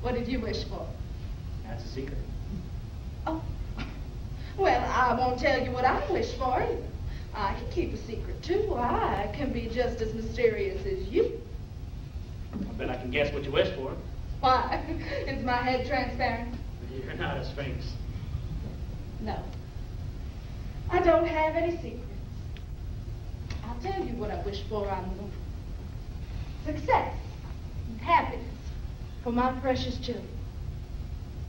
What did you wish for? That's a secret. Oh. Well, I won't tell you what I wish for either. I can keep a secret, too. I can be just as mysterious as you. I bet I can guess what you wish for. Why? Is my head transparent? You're not a sphinx. No. I don't have any secrets. I'll tell you what I wish for on the moon. Success and happiness for my precious children.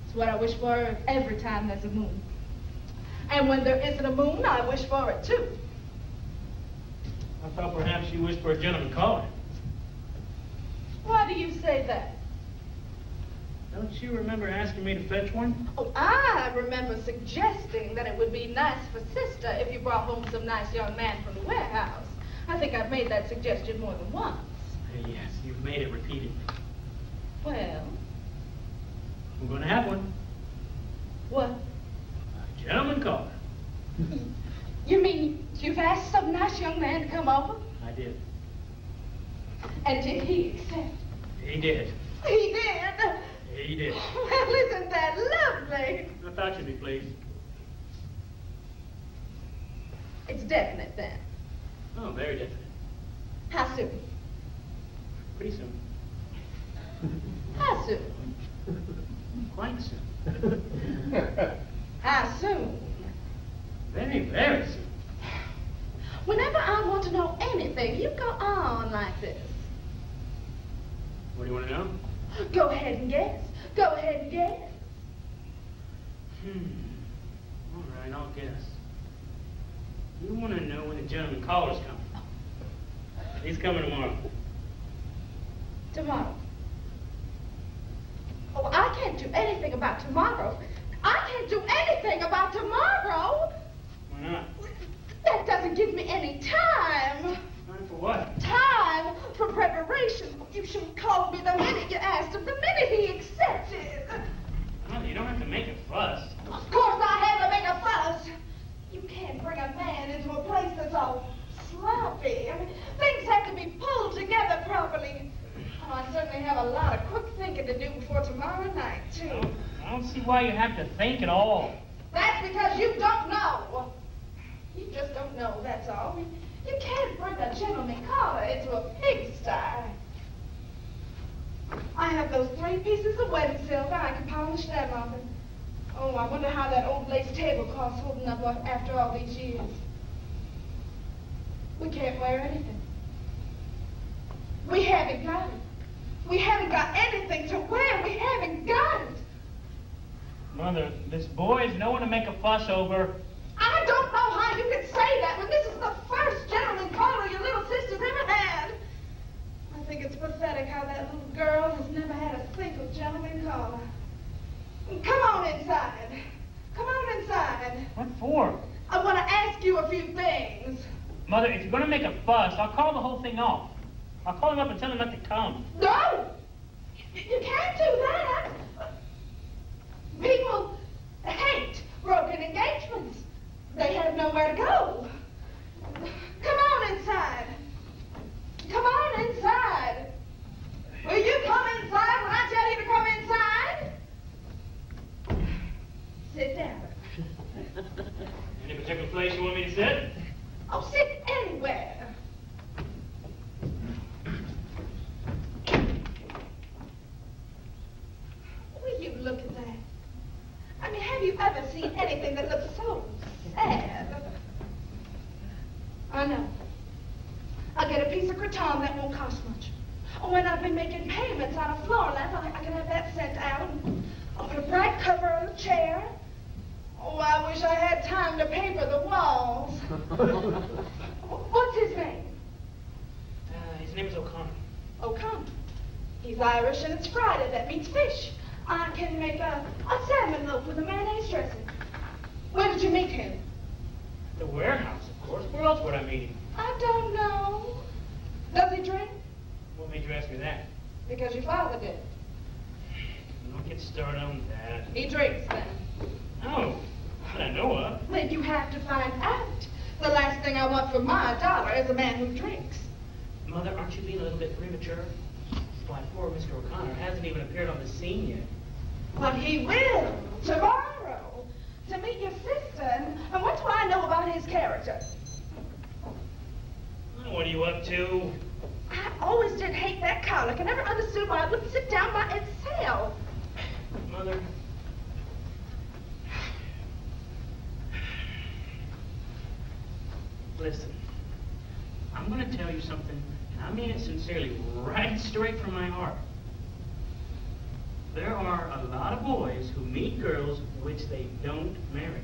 It's what I wish for every time there's a moon. And when there isn't a moon, I wish for it too. I thought perhaps you wished for a gentleman caller. Why do you say that? Don't you remember asking me to fetch one? Oh, I remember suggesting that it would be nice for Sister if you brought home some nice young man from the warehouse. I think I've made that suggestion more than once. Yes, you've made it repeatedly. Well? We're going to have one. What? A gentleman caller. You mean you've asked some nice young man to come over? I did. And did he accept? He did. He did? He did. Well, isn't that lovely? I thought you'd be pleased. It's definite then. Oh, very definite. How soon? Pretty soon. How soon? Quite soon. How soon? Very, very soon. Whenever I want to know anything, you go on like this. What do you want to know? Go ahead and guess. Go ahead and guess. All right, I'll guess. You want to know when the gentleman caller's coming. He's coming tomorrow. Tomorrow. Oh, I can't do anything about tomorrow. I can't do anything about tomorrow. Why not? That doesn't give me any time. Time for what? Time for preparation. You should have called me the minute you asked him, the minute he accepted. Well, you don't have to make a fuss. Of course I had to make a fuss. You can't bring a man into a place that's all sloppy. I mean, things have to be pulled together properly. Oh, I certainly have a lot of quick thinking to do before tomorrow night, too. I don't see why you have to think at all. That's because you don't know. You just don't know, that's all. You can't bring a gentleman caller into a pigsty. I have those 3 pieces of wedding silver. I can polish them off. And, oh, I wonder how that old lace tablecloth's holding up after all these years. We can't wear anything. We haven't got it. We haven't got anything to wear. We haven't got it. Mother, this boy is no one to make a fuss over. I don't know how you can say that when this is the first gentleman caller your little sister's ever had. I think it's pathetic how that little girl has never had a single gentleman caller. Come on inside. Come on inside. What for? I want to ask you a few things. Mother, if you're going to make a fuss, I'll call the whole thing off. I'll call him up and tell him not to come. No! You can't do that. People hate broken engagements. They have nowhere to go. Come on inside. Come on inside. Will you come inside when I tell you to come inside? Sit down. Any particular place you want me to sit? Oh, sit anywhere. Will you look at that? I mean, have you ever seen anything that looks so sad? I know. I'll get a piece of cretonne that won't cost much. Oh, and I've been making payments on a floor lamp. I can have that sent out. I'll put a bright cover on the chair. Oh, I wish I had time to paper the walls. What's his name? His name is O'Connor. O'Connor. He's Irish and it's Friday. That means fish. I can make a salmon loaf with a mayonnaise dressing. Where did you meet him? The warehouse, of course. Where else would I meet him? I don't know. Does he drink? What made you ask me that? Because your father did. Don't get started on that. He drinks then. No, that I know of. Then you have to find out. The last thing I want for my daughter is a man who drinks. Mother, aren't you being a little bit premature? Why, poor Mr. O'Connor hasn't even appeared on the scene yet. But he will, tomorrow, to meet your sister. And what do I know about his character? Well, what are you up to? I always did hate that colic. I never understood why it wouldn't sit down by itself. Mother. Listen, I'm going to tell you something, and I mean it sincerely, right straight from my heart. There are a lot of boys who meet girls which they don't marry.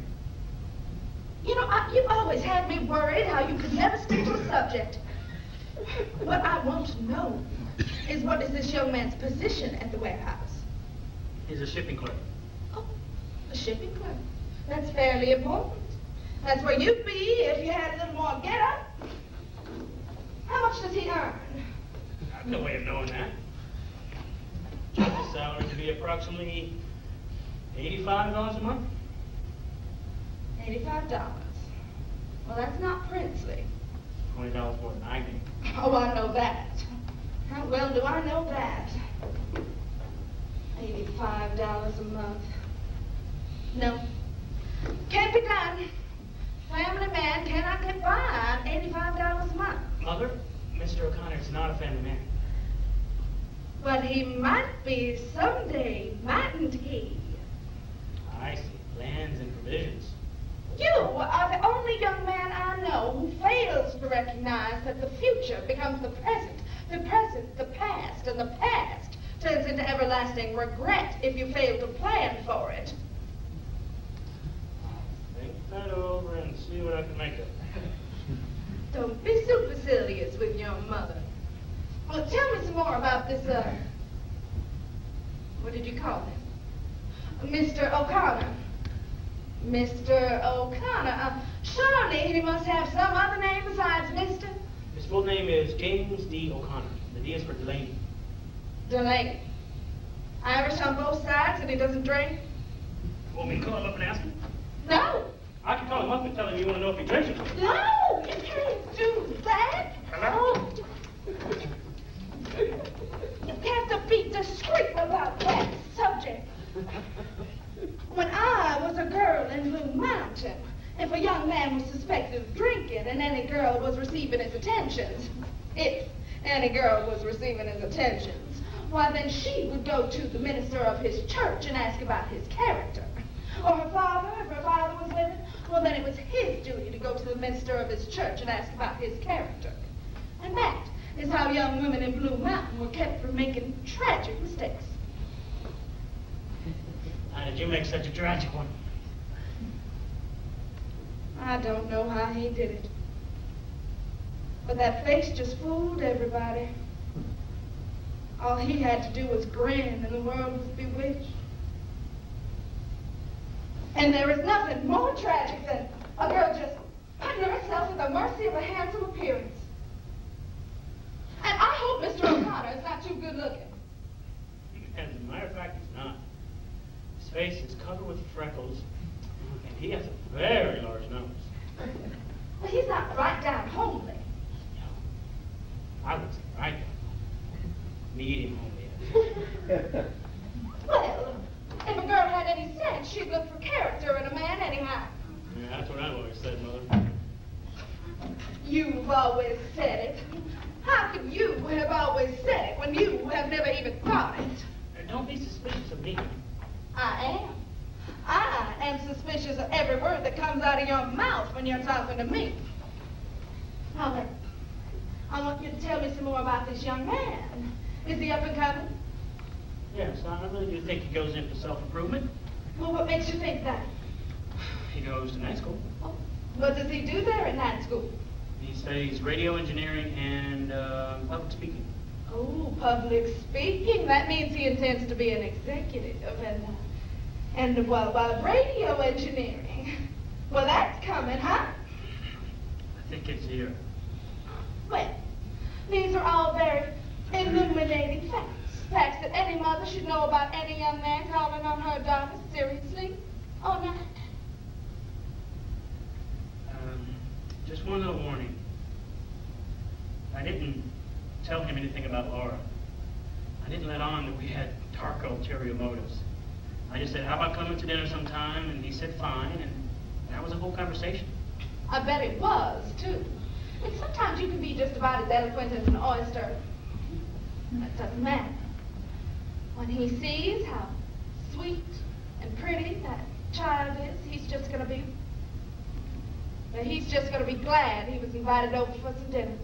You know, you always had me worried how you could never stick to a subject. What I want to know is what is this young man's position at the warehouse? He's a shipping clerk. Oh, a shipping clerk. That's fairly important. That's where you'd be if you had a little more get-up. How much does he earn? I've no way of knowing that. His salary to be approximately $85 a month. $85. Well, that's not princely. $20 more than I make. Oh, I know that. How well do I know that? $85 a month. No. Can't be done. Family man cannot get by on $85 a month. Mother, Mr. O'Connor is not a family man. But he might be someday, mightn't he? I see. Plans and provisions. You are the only young man I know who fails to recognize that the future becomes the present the past, and the past turns into everlasting regret if you fail to plan for it. Think that over and see what I can make of it. Don't be supercilious with your mother. Well, tell me some more about this, what did you call him? Mr. O'Connor. Mr. O'Connor. Surely he must have some other name besides Mr. His full name is James D. O'Connor. The D is for Delaney. Delaney. Irish on both sides and he doesn't drink? Want me to call him up and ask him? No. I can call him up and tell him you want to know if he drinks or not. No, you can't do that. Hello? You have to be discreet about that subject. When I was a girl in Blue Mountain, if a young man was suspected of drinking and any girl was receiving his attentions, if any girl was receiving his attentions, why then she would go to the minister of his church and ask about his character. Or her father, if her father was living, well then it was his duty to go to the minister of his church and ask about his character. And that is how young women in Blue Mountain were kept from making tragic mistakes. How did you make such a tragic one? I don't know how he did it. But that face just fooled everybody. All he had to do was grin and the world was bewitched. And there is nothing more tragic than a girl just putting herself at the mercy of a handsome appearance. And I hope Mr. O'Connor is not too good looking. As a matter of fact, he's not. His face is covered with freckles, and he has a very large nose. Well, he's not right down homely. No. I would say right down. Medium homely. Well, if a girl had any sense, she'd look for character in a man anyhow. Yeah, that's what I've always said, Mother. You've always said it. How could you have always said it when you have never even thought it? Don't be suspicious of me. I am. I am suspicious of every word that comes out of your mouth when you're talking to me. Now then, I want you to tell me some more about this young man. Is he up and coming? Yes, I really do think he goes in for self-improvement. Well, what makes you think that? He goes to night school. Oh, what does he do there at night school? He studies radio engineering and public speaking. Oh, public speaking. That means he intends to be an executive and radio engineering. Well, that's coming, huh? I think it's here. Well, these are all very illuminating facts. Facts that any mother should know about any young man calling on her daughter seriously or not. Just one little warning. I didn't tell him anything about Laura. I didn't let on that we had dark ulterior motives. I just said, how about coming to dinner sometime? And he said, fine, and that was the whole conversation. I bet it was, too. I mean, sometimes you can be just about as eloquent as an oyster. That doesn't matter. When he sees how sweet and pretty that child is, he's just going to be glad he was invited over for some dinner.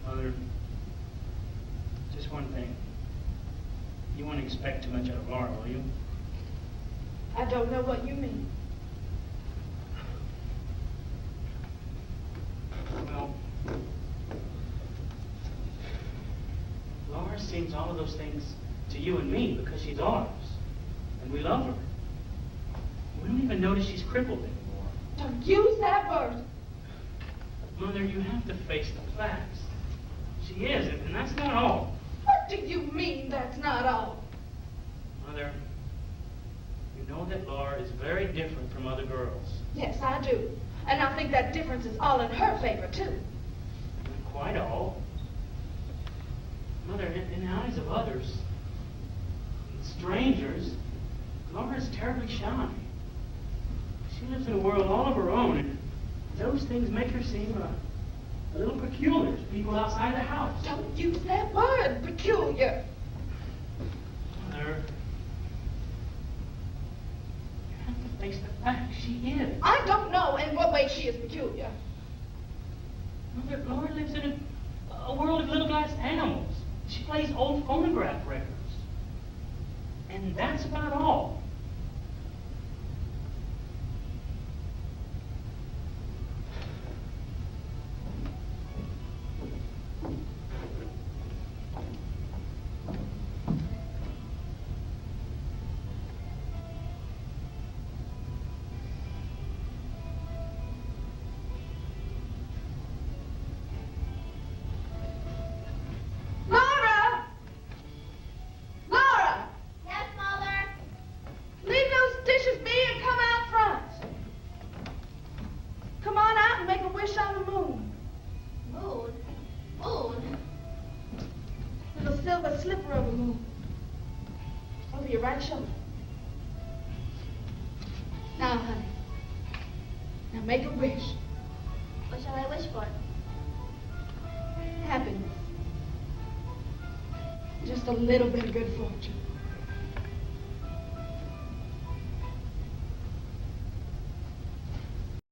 Mother, just one thing. You won't expect too much out of Laura, will you? I don't know what you mean. Well, Laura seems all of those things to you and me because she's ours. And we love her. We don't even notice she's crippled anymore. Don't use that word. Mother, you have to face the facts. She is, and that's not all. What do you mean that's not all? Mother, you know that Laura is very different from other girls. Yes, I do. And I think that difference is all in her favor, too. Not quite all. Mother, in the eyes of others, strangers, Laura is terribly shy. She lives in a world all of her own, and those things make her seem a little peculiar to people outside the house. Don't use that word, peculiar. Mother, you have to face the fact. She is. I don't know in what way she is peculiar. Mother, Laura lives in a world of little glass animals. She plays old phonograph records. And that's about all. Laura! Laura! Yes, Mother? Leave those dishes be and come out front. Come on out and make a wish on the moon. Moon? Moon? Little silver slipper of a moon. Over your right shoulder. Now, honey. Now make a wish. What shall I wish for? Happiness. Just a little bit of good fortune.